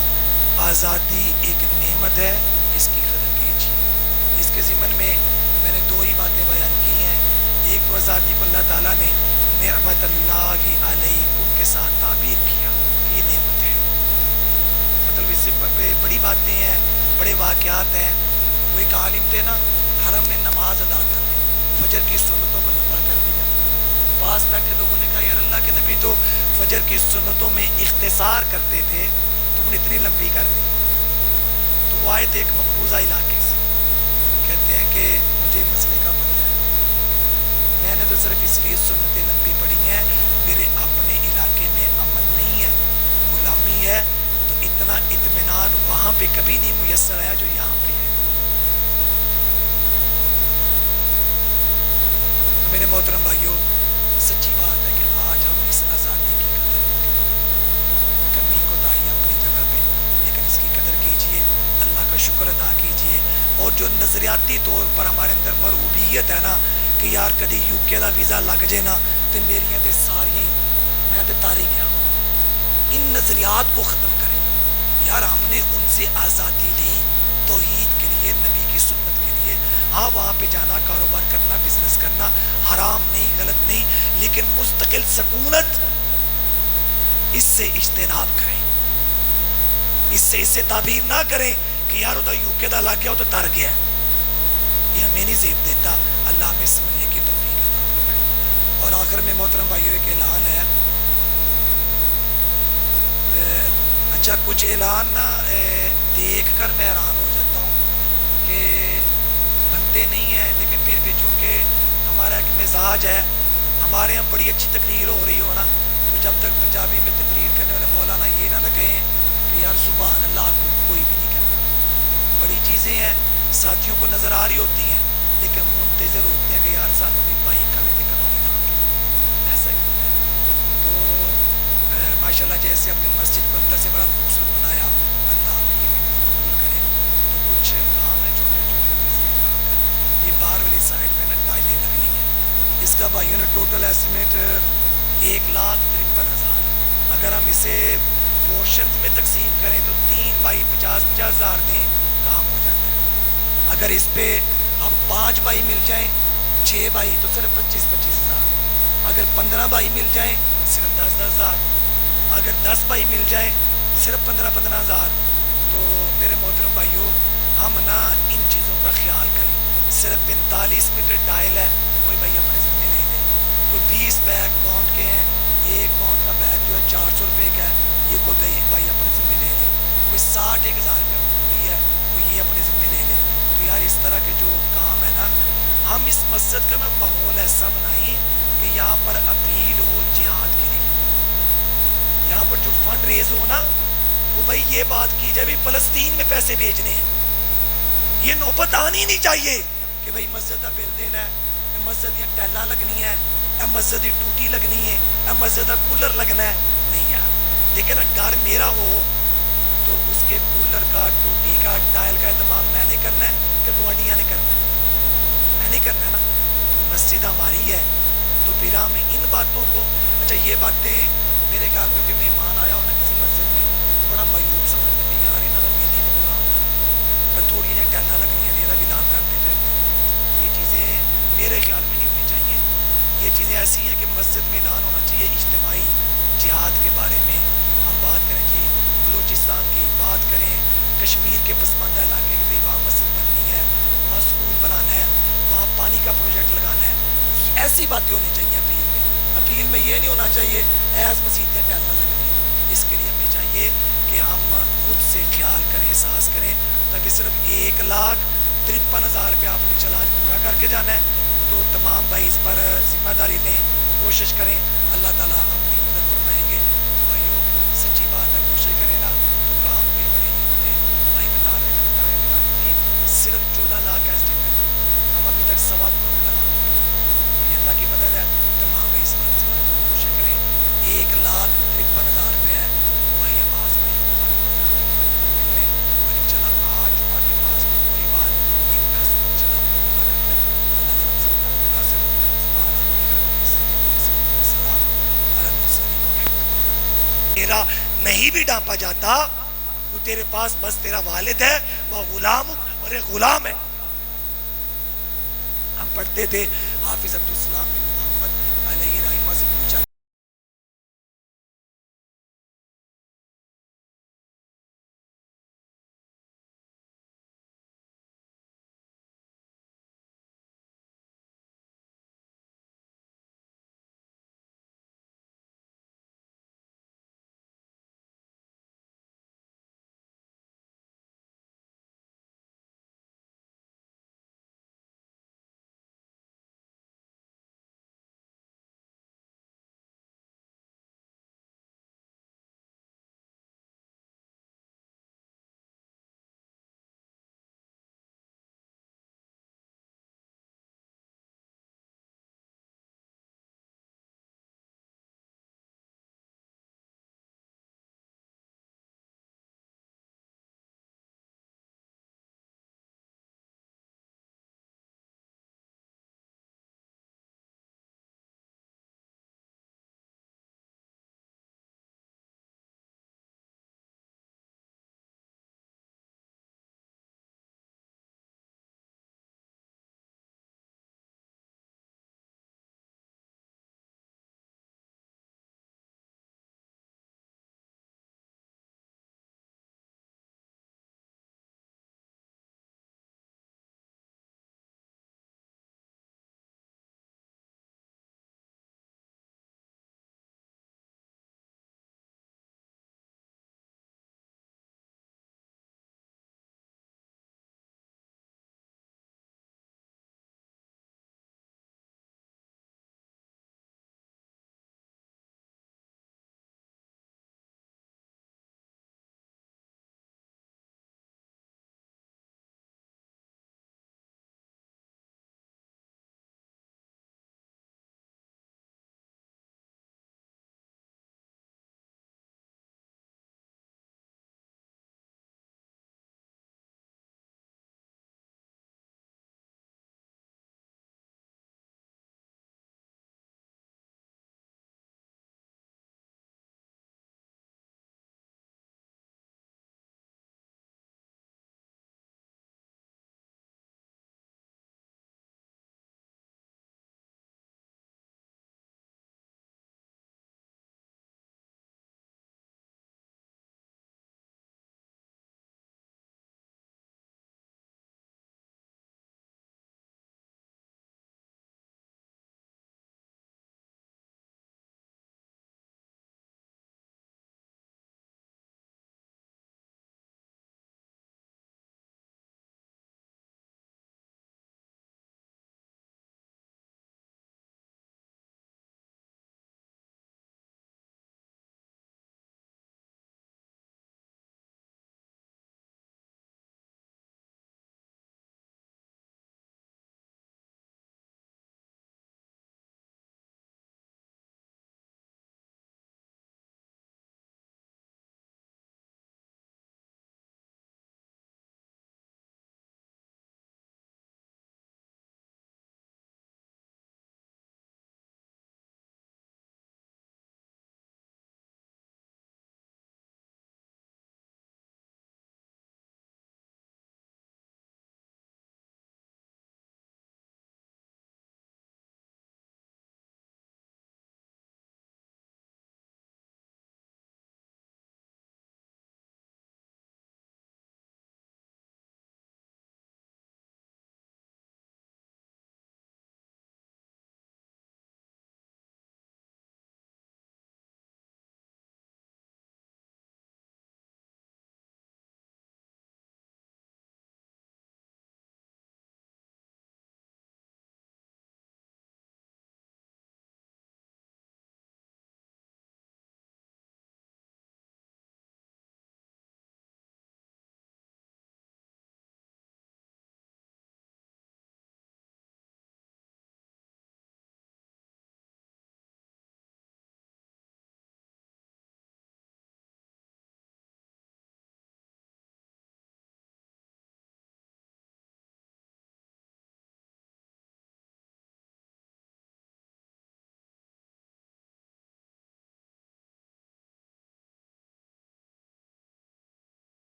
آزادی ایک نعمت ہے، اس کی قدر کیجیے۔ اس کے ضمن میں نے دو ہی باتیں بیان کی ہیں۔ ایک تو آزادی کو اللہ تعالیٰ نے نعمت اللہ علیکم کے ساتھ تعبیر کیا، یہ نعمت ہے، مطلب اس سے بڑی باتیں ہیں، بڑے واقعات ہیں۔ وہ ایک عالم تھے نا، حرم میں نماز ادا کر رہے، فجر کی سنتوں کو لمبا کر دیا۔ پاس بیٹھے لوگوں نے کہا یار اللہ کے نبی تو فجر کی سنتوں میں اختصار کرتے تھے، تم نے اتنی لمبی کر دی۔ تو وہ آئے تھے ایک مقبوضہ علاقے سے، کہتے ہیں کہ مجھے مسئلے کا پتہ ہے، میں نے تو صرف اس لیے سنتیں لمبی پڑھی ہیں، میرے اپنے علاقے میں امن نہیں ہے، غلامی ہے، تو اتنا اطمینان وہاں پہ کبھی نہیں میسر آیا جو یہاں پہ ہے۔ تو میرے محترم بھائیوں، سچی بات ہے کہ آج ہم اس آزادی کی قدر نہیں کرتے، کمی کوتاہی اپنی جگہ پہ، لیکن اس کی قدر کیجئے، اللہ کا شکر ادا کیجئے۔ اور جو نظریاتی طور پر ہمارے اندر مرغوبیت ہے نا کہ یار کدی یو کے دا ویزا لگ جائے نا تو میریاں تے ساری میں تے تاری گیا، ان نظریات کو ختم کریں۔ یار ہم نے ان سے آزادی لی توحید کے لیے، نبی کی سنت کے لیے۔ ہاں وہاں پہ جانا، کاروبار کرنا، بزنس کرنا حرام نہیں، غلط نہیں، لیکن مستقل سکونت اس سے اجتناب کریں، اس سے تعبیر نہ کریں کہ یار ادھر یو کے دا لگ گیا تو تر گیا، یہ ہمیں نہیں زیب دیتا۔ اللہ ہمیں سمجھنے کی توفیق عطا فرمائے۔ اور آخر میں محترم بھائیوں ایک اعلان ہے، اچھا کچھ اعلان نا دیکھ کر میں حیران ہو جاتا ہوں کہ بنتے نہیں ہیں، لیکن پھر بھی چونکہ ہمارا ایک مزاج ہے، ہمارے یہاں بڑی اچھی تقریر ہو رہی ہو نا، تو جب تک پنجابی میں تقریر کرنے والے مولانا یہ نہ کہیں کہ یار سبحان اللہ کو کوئی بھی نہیں کہتا۔ بڑی چیزیں ہیں، ساتھیوں کو نظر آ رہی ہوتی ہیں، لیکن منتظر ہوتے ہیں کہ یار سانو بھی بھائی کبھی تے کرانی نہ کے، ایسا ہی ہوتا ہے۔ تو ماشاءاللہ جیسے اپنی مسجد کو اندر سے بڑا خوبصورت بنایا، اللہ آپ کی یہ محنت قبول کرے۔ تو کچھ کام ہے چھوٹے چھوٹے، میں سے ایک کام ہے یہ باہر والی سائڈ پہ نا ٹائلیں لگنی ہیں، اس کا بھائیوں نے ٹوٹل ایسٹیمیٹ 1,53,000، اگر ہم اسے پورشنز میں تقسیم کریں تو 3 بائی 50,000 دیں، کام ہو جاتا ہے۔ اگر اس پہ ہم 5 بائی مل جائیں 6 بائی تو صرف 25,000، اگر 15 بائی مل جائیں صرف 10,000، اگر 10 بائی مل جائیں صرف 15,000۔ تو میرے محترم بھائیوں ہم نا ان چیزوں کا خیال کریں۔ صرف 45 میٹر ٹائل ہے، کوئی بھائی اپنے ذمہ لے لے، کوئی 20 بیگ پاؤنڈ کے ہیں، 1 پاؤنڈ کا بیگ جو ہے 400 روپے کا ہے، یہ کوئی بھائی اپنے ذمہ لے لے، کوئی 60,000 روپے مزدوری ہے، کوئی یہ اپنے ذمہ لے لے۔ تو یار اس طرح کے جو کام ہے نا، ہم اس مسجد کا نا ماحول ایسا بنائیں کہ یہاں پر اپیل ہو جہاد کے لیے، یہاں پر جو فنڈ ریز ہو نا وہ بھائی یہ بات کی جائے بھی فلسطین میں پیسے بھیجنے ہیں۔ یہ نوبت آنی نہیں چاہیے کہ بھائی مسجد کا بل دینا ہے، مسجد یا ٹیلا لگنی ہے، مسجد کی ٹوٹی لگنی ہے، مسجد کا کولر لگنا ہے، نہیں یار۔ لیکن گھر میرا ہو تو اس کے کولر کا، ٹوٹی کا، ٹائل کا اہتمام میں نے کرنا ہے کہ گوانڈیاں نے کرنا ہے؟ میں نہیں کرنا ہے نا۔ تو مسجد ہماری ہے تو پھر ہم ان باتوں کو اچھا یہ باتیں میرے خیال میں کہ مہمان آیا ہو نا کسی مسجد میں تو بڑا معیوب سمجھتے کہ یار انہوں کا بیلی بھی پورا ہوتا تھوڑی جہاں ٹیلنا لگنی ہیں بھی لان کرتے پھرتے یہ چیزیں میرے خیال میں نہیں ہونی چاہیے. یہ چیزیں ایسی ہیں کہ مسجد میں اعلان ہونا چاہیے اجتماعی جہاد کے بارے میں. ہم بات کریں جی بلوچستان کی بات کریں کشمیر کے پسماندہ علاقے کے بھائی وہاں مسجد بننی ہے وہاں اسکول بنانا ہے وہاں پانی کا پروجیکٹ لگانا ہے. ایسی باتیں ہونی چاہیے اپیل میں. اپیل میں یہ نہیں ہونا چاہیے ایز مسیحتیں ٹہلنا لگنی ہیں. اس کے لیے ہمیں چاہیے کہ ہم خود سے خیال کریں احساس کریں. تبھی صرف 1,53,000 روپیہ آپ نے چلا آج پورا کر کے جانا ہے تو تمام بھائی اس پر ذمہ داری لیں کوشش کریں. اللہ تعالیٰ اپنی مدد فرمائیں گے. تو بھائیو سچی بات ہے کوشش کریں نا تو کام کوئی بڑے نہیں ہوتے. بھائی بنار نے جب ٹائل لگانی تھی صرف 14 لاکھ کا اسٹیمیٹ ہم ابھی تک 1.25 کروڑ لگا چکے ہیں. یہ اللہ کی مدد ہے. تمام بھائی اس بات سے کوشش کریں. 1,53,000 روپے ہے تو بھائی عباس بھائی کو باقی مسانے کو مل لیں اور انشاءاللہ آج جمعہ کے نماز کو کوئی بات ان پیسوں کو انشاءاللہ پورا کرنا ہے. اللہ تعالیٰ ہم سب کا ناصر ہو. سبحان ربک رب العزت عما یصفون وسلام علی المرسلین. تیرا نہیں بھی ڈانپا جاتا تو تیرے پاس بس تیرا والد ہے وہ غلام اور ایک غلام ہے. ہم پڑھتے تھے حافظ عبدالسلام بن محمد علیہ رحمہ سے پوچھا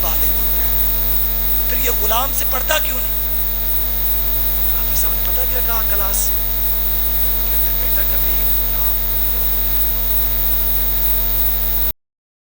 بالغ ہوتا ہے، پھر یہ غلام سے پڑھتا کیوں نہیں؟ حافظ صاحب نے پتہ کیا کہا کلاس سے؟ کہتے ہیں بیٹا کبھی